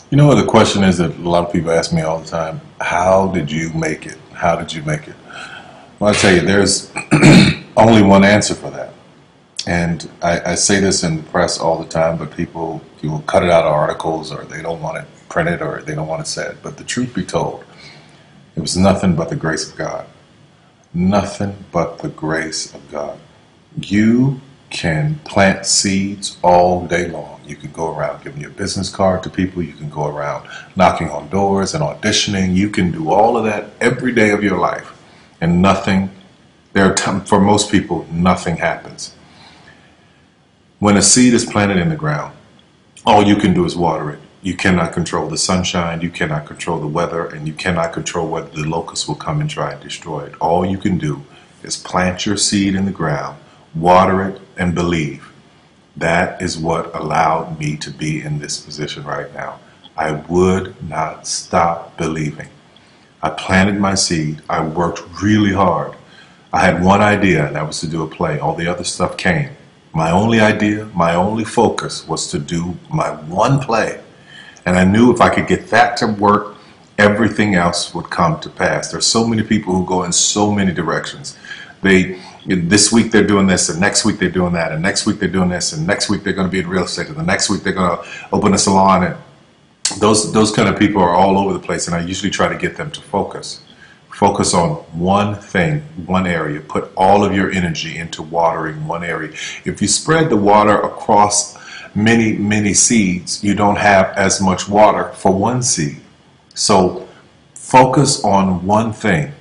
You know what the question is that a lot of people ask me all the time? How did you make it? How did you make it? Well, I tell you, there's only one answer for that. And I say this in the press all the time, but people you will cut it out of articles or they don't want it printed or they don't want it said. But the truth be told, it was nothing but the grace of God. Nothing but the grace of God. You can plant seeds all day long. You can go around giving your business card to people. You can go around knocking on doors and auditioning. You can do all of that every day of your life. And nothing, for most people, nothing happens. When a seed is planted in the ground, all you can do is water it. You cannot control the sunshine, you cannot control the weather, and you cannot control whether the locusts will come and try and destroy it. All you can do is plant your seed in the ground, water it, and believe. That is what allowed me to be in this position right now. I would not stop believing. I planted my seed. I worked really hard. I had one idea, and that was to do a play. All the other stuff came. My only idea, my only focus was to do my one play. And I knew if I could get that to work, everything else would come to pass. There's so many people who go in so many directions. This week they're doing this, and next week they're doing that, and next week they're doing this, and next week they're going to be in real estate, and the next week they're going to open a salon. And those kind of people are all over the place, and I usually try to get them to focus. Focus on one thing, one area. Put all of your energy into watering one area. If you spread the water across many seeds, you don't have as much water for one seed. So focus on one thing.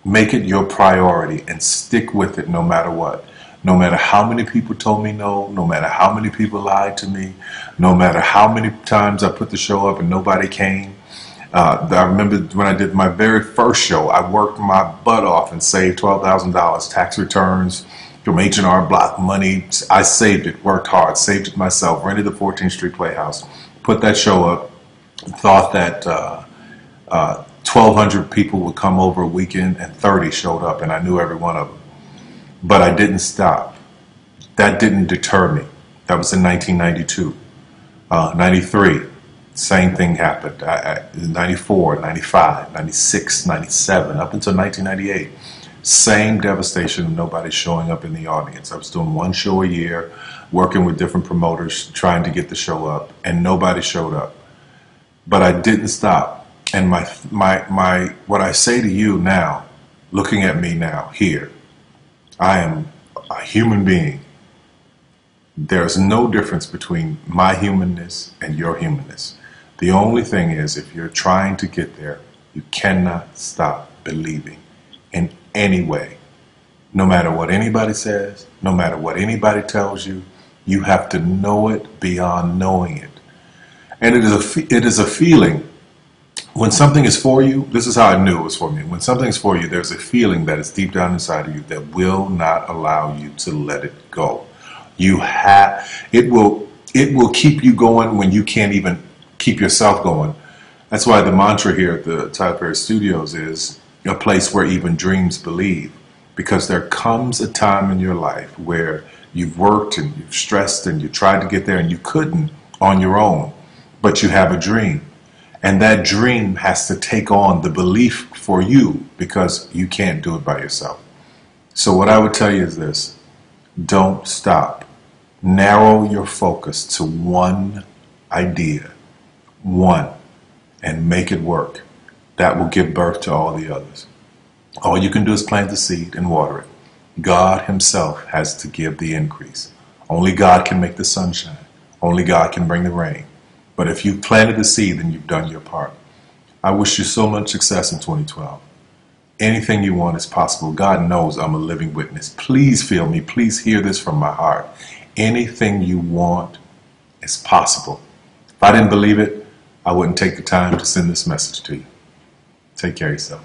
Make it your priority and stick with it no matter what. No matter how many people told me no, no matter how many people lied to me, no matter how many times I put the show up and nobody came. I remember when I did my very first show, I worked my butt off and saved $12,000 tax returns from H&R Block money. I saved it, worked hard, saved it myself, rented the 14th Street Playhouse, put that show up, thought that 1,200 people would come over a weekend, and 30 showed up, and I knew every one of them. But I didn't stop. That didn't deter me. That was in 1992. 93. Same thing happened. 94, 95, 96, 97, up until 1998. Same devastation, nobody showing up in the audience. I was doing one show a year, working with different promoters, trying to get the show up, and nobody showed up. But I didn't stop. And what I say to you now, looking at me now, here, I am a human being. There's no difference between my humanness and your humanness. The only thing is, if you're trying to get there, you cannot stop believing in any way. No matter what anybody says, no matter what anybody tells you, you have to know it beyond knowing it. And it is a feeling. When something is for you, this is how I knew it was for me. When something is for you, there's a feeling that is deep down inside of you that will not allow you to let it go. It will keep you going when you can't even keep yourself going. That's why the mantra here at the Tyler Perry Studios is a place where even dreams believe. Because there comes a time in your life where you've worked and you've stressed and you tried to get there and you couldn't on your own, but you have a dream. And that dream has to take on the belief for you because you can't do it by yourself. So what I would tell you is this: don't stop. Narrow your focus to one idea, one, and make it work. That will give birth to all the others. All you can do is plant the seed and water it. God himself has to give the increase. Only God can make the sunshine. Only God can bring the rain. But if you planted the seed, then you've done your part. I wish you so much success in 2012. Anything you want is possible. God knows I'm a living witness. Please feel me. Please hear this from my heart. Anything you want is possible. If I didn't believe it, I wouldn't take the time to send this message to you. Take care of yourself.